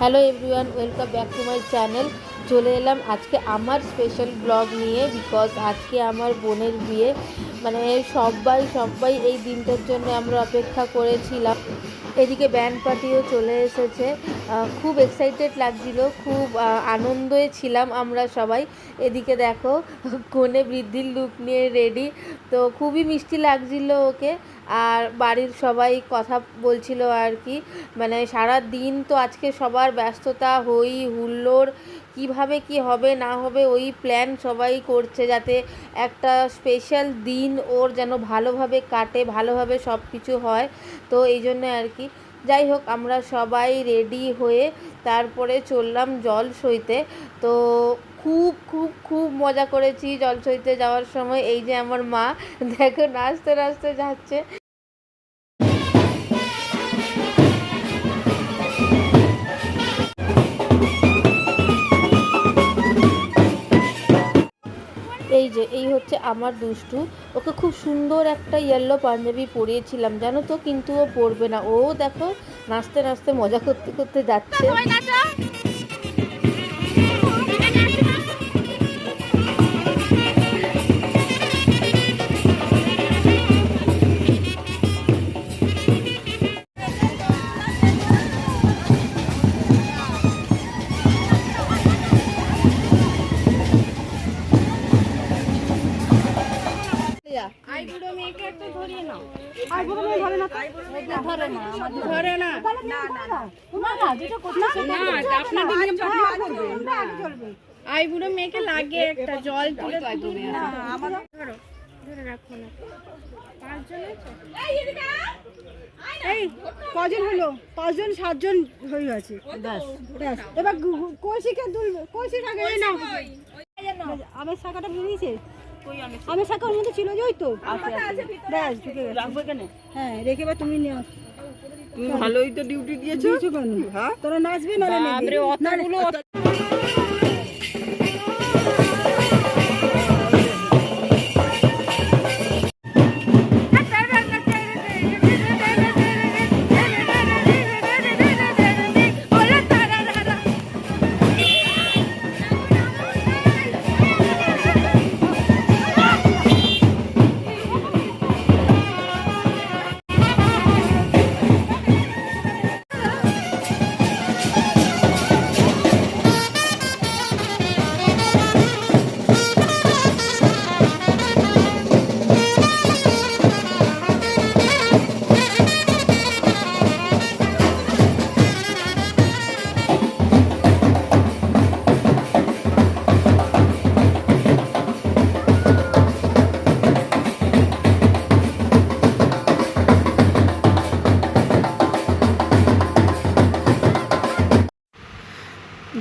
Hello everyone, welcome back to my channel. চলে এলাম আজকে আমার স্পেশাল ব্লগ নিয়ে, বিকজ আজকে আমার বোনের বিয়ে। মানে সবাই এই দিনটার জন্য আমরা অপেক্ষা করেছিলাম। এদিকে ব্যান্ড পার্টিও চলে এসেছে। খুব এক্সাইটেড লাগছিল, খুব আনন্দে ছিলাম আমরা সবাই। এদিকে দেখো কনে বৃদ্ধির লুক নিয়ে রেডি, তো খুবই মিষ্টি লাগছিল ওকে। আর বাড়ির সবাই কথা বলছিল আর কি, মানে সারা দিন তো আজকে সবার ব্যস্ততা, হই হুল্লোড়, কিভাবে কি হবে না হবে ওই প্ল্যান সবাই করছে, যাতে একটা স্পেশাল দিন ওর যেন ভালোভাবে কাটে, ভালোভাবে সব কিছু হয়। তো এই জন্য আর কি, যাই হোক আমরা সবাই রেডি হয়ে তারপরে চললাম জল সইতে। তো খুব খুব খুব মজা করেছি জল সইতে যাওয়ার সময়। এই যে আমার মা দেখো নাচতে নাচতে যাচ্ছে। এই হচ্ছে আমার দুষ্টু। ওকে খুব সুন্দর একটা ইয়েলো পাঞ্জাবি পরিয়েছিলাম জানো তো, কিন্তু ও পরবে না। ও দেখো নাচতে নাচতে মজা করতে করতে যাচ্ছে। আইবুড়ো মেয়েকে একটু ধরিয়ে নাও। আইবুড়ো মেয়ে ধরে না, ধরে না, ধরে না, না না না, যেটা করতে সেটা আপনাদের নিয়ম চলবে। আইবুড়ো মেয়েকে লাগে একটা জল তুলে তুলে না, আমার ধরো ধরে রাখো না। পাঁচজন এই কজন হলো? 5 জন 7 জন হয়ে গেছে। ব্যাস এবার কলসিকে তুলবে, কলসির আগে এই নাও। আমের শাখাটা বেরিয়েছে, আমের শাখার মধ্যে ছিল যে ওই তো ব্যাস ঢুকে গেছে। রাখবে কেন? হ্যাঁ রেখে বা তুমি নিও। তুমি ভালোই তো ডিউটি দিয়েছো। হ্যাঁ তোরা নাচবে না না।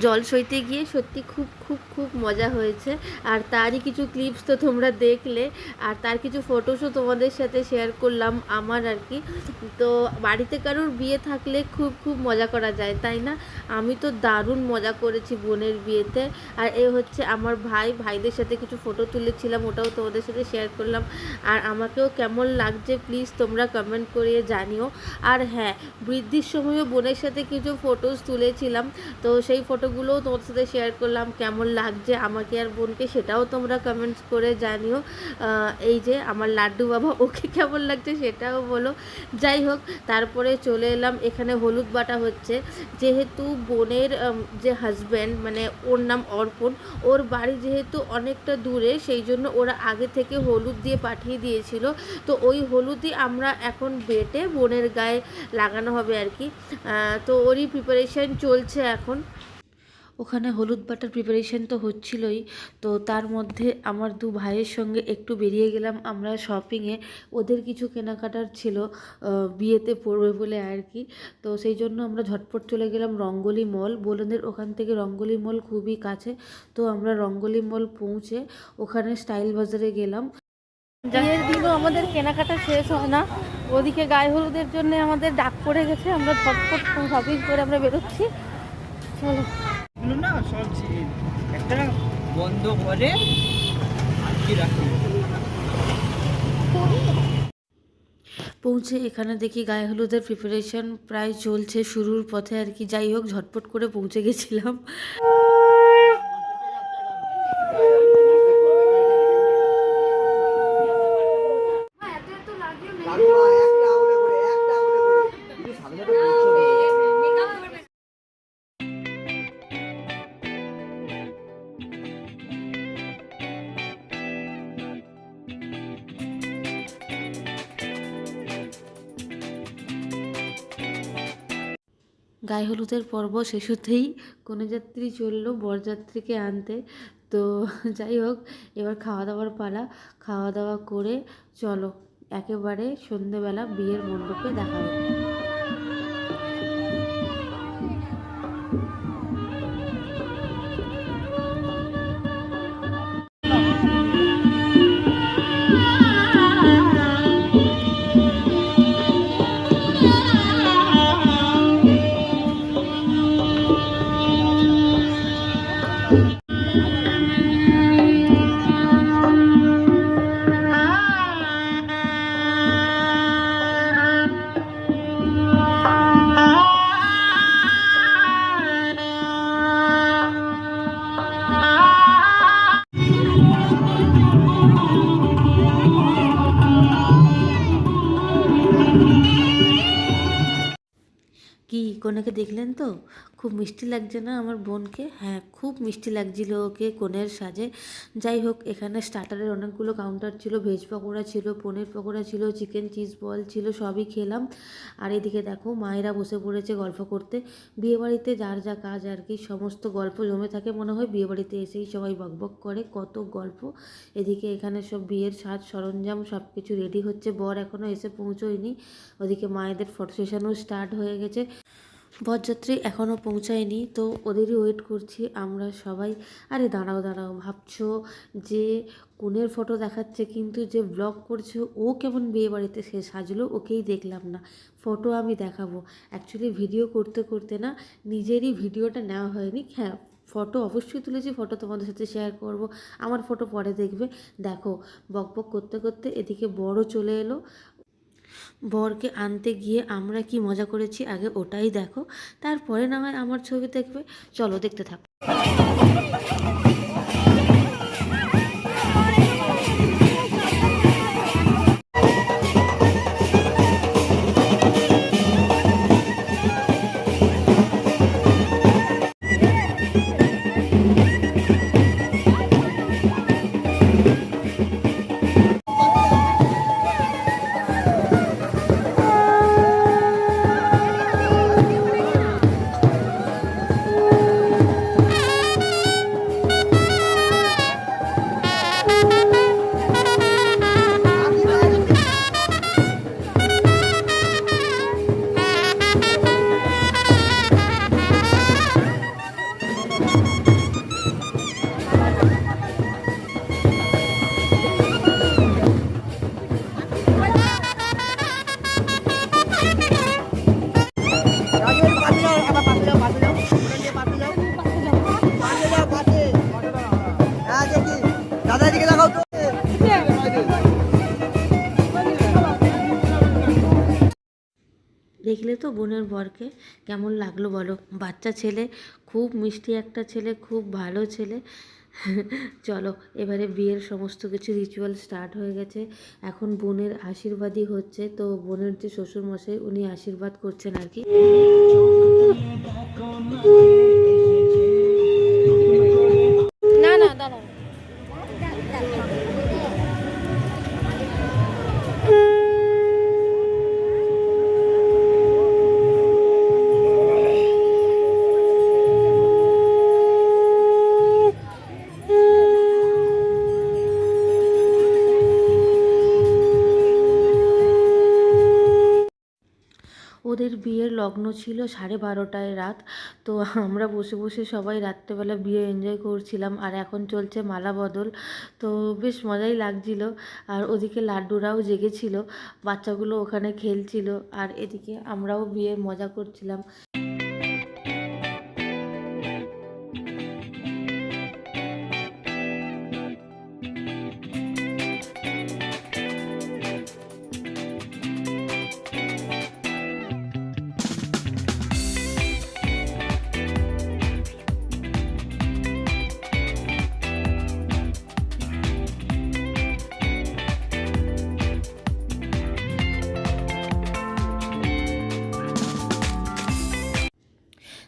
জল সইতে গিয়ে সত্যি খুব খুব খুব মজা হয়েছে। আর তারই কিছু ক্লিপস তো তোমরা দেখলে, আর তার কিছু ফটোসও তোমাদের সাথে শেয়ার করলাম আমার আর কি। তো বাড়িতে কারোর বিয়ে থাকলে খুব খুব মজা করা যায়, তাই না? আমি তো দারুণ মজা করেছি বোনের বিয়েতে। আর এ হচ্ছে আমার ভাইদের সাথে কিছু ফটো তুলেছিলাম, ওটাও তোমাদের সাথে শেয়ার করলাম। আর আমাকেও কেমন লাগছে প্লিজ তোমরা কমেন্ট করিয়ে জানিও। আর হ্যাঁ, বৃদ্ধির সময়ও বোনের সাথে কিছু ফটোস তুলেছিলাম, তো সেই ফটোগুলোও তোমার সাথে শেয়ার করলাম। কেমন লাগছে আমাকে আর বোনকে সেটাও তোমরা কমেন্টস করে জানিও। এই যে আমার লাড্ডু বাবা, ওকে কেমন লাগছে সেটাও বলো। যাই হোক, তারপরে চলে এলাম, এখানে হলুদ বাটা হচ্ছে। যেহেতু বোনের যে হাজব্যান্ড, মানে ওর নাম অর্পণ, ওর বাড়ি যেহেতু অনেকটা দূরে, সেই জন্য ওরা আগে থেকে হলুদ দিয়ে পাঠিয়ে দিয়েছিল। তো ওই হলুদই আমরা এখন বেটে বোনের গায়ে লাগানো হবে আর কি। তো ওরই প্রিপারেশান চলছে এখন। ওখানে হলুদ বাটার প্রিপারেশান তো হচ্ছিলই, তো তার মধ্যে আমার দু ভাইয়ের সঙ্গে একটু বেরিয়ে গেলাম আমরা শপিংয়ে। ওদের কিছু কেনাকাটার ছিল, বিয়েতে পড়বে বলে আর কি। তো সেই জন্য আমরা ঝটপট চলে গেলাম রঙ্গোলি মল। বোনদের ওখান থেকে রঙ্গোলি মল খুবই কাছে, তো আমরা রঙ্গোলি মল পৌঁছে ওখানে স্টাইল বাজারে গেলাম। বিয়ের দিনও আমাদের কেনাকাটা শেষ হয় না, ওদিকে গায়ে হলুদের জন্য আমাদের ডাক পড়ে গেছে। আমরা ঝটপট শপিং করে আমরা বেরোচ্ছি, চলো। না সব একটা বন্ধ করে আটকে রাখি। পৌঁছে এখানে দেখি গায়ে হলুদের প্রিপারেশন প্রায় চলছে, শুরুর পথে আর কি। যাই হোক, ঝটপট করে পৌঁছে গেছিলাম। গায়ে হলুদের পর্ব শেষ হতেই কনেযাত্রী চলল বরযাত্রীকে আনতে। তো যাই হোক, এবার খাওয়া দাওয়ার পালা। খাওয়া দাওয়া করে চলো একেবারে সন্ধেবেলা বিয়ের মণ্ডপে দেখা হবে। কি কনেকে দেখলেন তো? খুব মিষ্টি লাগছে না আমার বোনকে? হ্যাঁ, খুব মিষ্টি লাগছিল ওকে কনের সাজে। যাই হোক, এখানে স্টার্টারের অনেকগুলো কাউন্টার ছিল, ভেজ পকোড়া ছিল, পনির পকোড়া ছিল, চিকেন চিজ বল ছিল, সবই খেলাম। আর এদিকে দেখো মায়েরা বসে পড়েছে গল্প করতে। বিয়েবাড়িতে যার যা কাজ আর কি, সমস্ত গল্প জমে থাকে মনে হয় বিয়েবাড়িতে এসেই সবাই বকবক করে, কত গল্প। এদিকে এখানে সব বিয়ের সাজ সরঞ্জাম সব কিছু রেডি হচ্ছে, বর এখনও এসে পৌঁছোয়নি। ওদিকে মায়েদের ফটো সেশনও স্টার্ট হয়ে গেছে। বরযাত্রী এখনও পৌঁছায়নি, তো ওদেরই ওয়েট করছি আমরা সবাই। আরে দাঁড়াও দাঁড়াও, ভাবছো যে কনের ফটো দেখাচ্ছে, কিন্তু যে ব্লগ করছে ও কেমন বিয়ে বাড়িতে সে সাজলো, ওকেই দেখলাম না। ফটো আমি দেখাবো। অ্যাকচুয়ালি ভিডিও করতে করতে না নিজেরই ভিডিওটা নেওয়া হয়নি। হ্যাঁ, ফটো অবশ্যই তুলেছি, ফটো তোমাদের সাথে শেয়ার করব। আমার ফটো পরে দেখবে। দেখো, বকবক করতে করতে এদিকে বড় চলে এলো। বরকে আনতে গিয়ে আমরা কি মজা করেছি আগে ওটাই দেখো, তারপরে না হয় আমার ছবি দেখবে। চলো দেখতে থাকো। দেখলে তো বোনের বরকে কেমন লাগলো বলো? বাচ্চা ছেলে, খুব মিষ্টি একটা ছেলে, খুব ভালো ছেলে। চলো এবারে বিয়ের সমস্ত কিছু রিচুয়াল স্টার্ট হয়ে গেছে। এখন বোনের আশীর্বাদই হচ্ছে। তো বোনের যে শ্বশুরমশাই উনি আশীর্বাদ করছেন আর কি। না না দাঁড়াও। ওদের বিয়ের লগ্ন ছিল 12:30 রাত। তো আমরা বসে বসে সবাই রাত্রেবেলা বিয়ে এনজয় করছিলাম। আর এখন চলছে মালা বদল, তো বেশ মজাই লাগছিল। আর ওদিকে লাড্ডুরাও জেগেছিল, বাচ্চাগুলো ওখানে খেলছিল, আর এদিকে আমরাও বিয়ের মজা করছিলাম।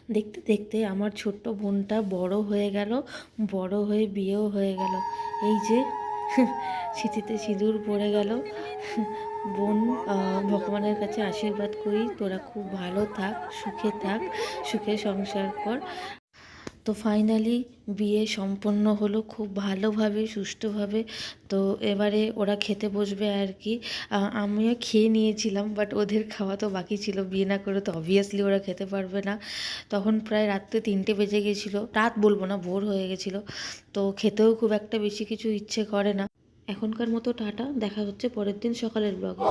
দেখতে দেখতে আমার ছোট্ট বোনটা বড় হয়ে গেল, বড় হয়ে বিয়েও হয়ে গেল। এই যে সিঁথিতে সিঁদুর পড়ে গেল। বোন, ভগবানের কাছে আশীর্বাদ করি তোরা খুব ভালো থাক, সুখে থাক, সুখে সংসার কর। তো ফাইনালি বিয়ে সম্পন্ন হলো খুব ভালোভাবে, সুষ্ঠুভাবে। তো এবারে ওরা খেতে বসবে আর কি। আমিও খেয়ে নিয়েছিলাম, বাট ওদের খাওয়া তো বাকি ছিল। বিয়ে না করে তো অবভিয়াসলি ওরা খেতে পারবে না। তখন প্রায় রাত্রে 3টে বেজে গেছিলো, রাত বলবো না, ভোর হয়ে গেছিলো। তো খেতেও খুব একটা বেশি কিছু ইচ্ছে করে না। এখনকার মতো টাটা, দেখা হচ্ছে পরের দিন সকালের ব্লগে।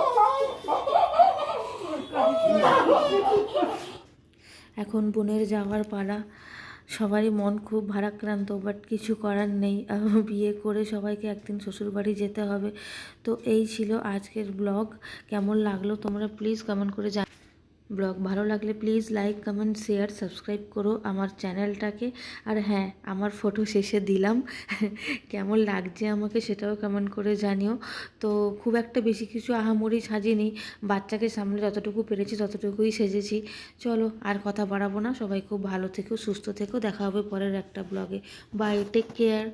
এখন বোনের যাওয়ার পালা। সবারই মন খুব ভারাক্রান্ত, বাট কিছু করার নেই। বিয়ে করে সবাইকে একদিন শ্বশুরবাড়ি যেতে হবে। তো এই ছিল আজকের ব্লগ। কেমন লাগলো তোমরা প্লিজ কমেন্ট করে জানাও। ব্লগ ভালো লাগলে please like, comment, share, subscribe করো আমার চ্যানেলটাকে। আর হ্যাঁ, আমার ফটো শেষে দিলাম, কেমন লাগছে আমাকে সেটাও কমেন্ট করে জানিও। তো খুব একটা বেশি কিছু আহামরি সাজিনি, বাচ্চাকে সামনে যতটুকু পেরেছি ততটুকুই সেজেছি। চলো আর কথা বাড়াবো না, সবাই খুব ভালো থেকো, সুস্থ থেকো, দেখা হবে পরের একটা ব্লগে। Bye, take care.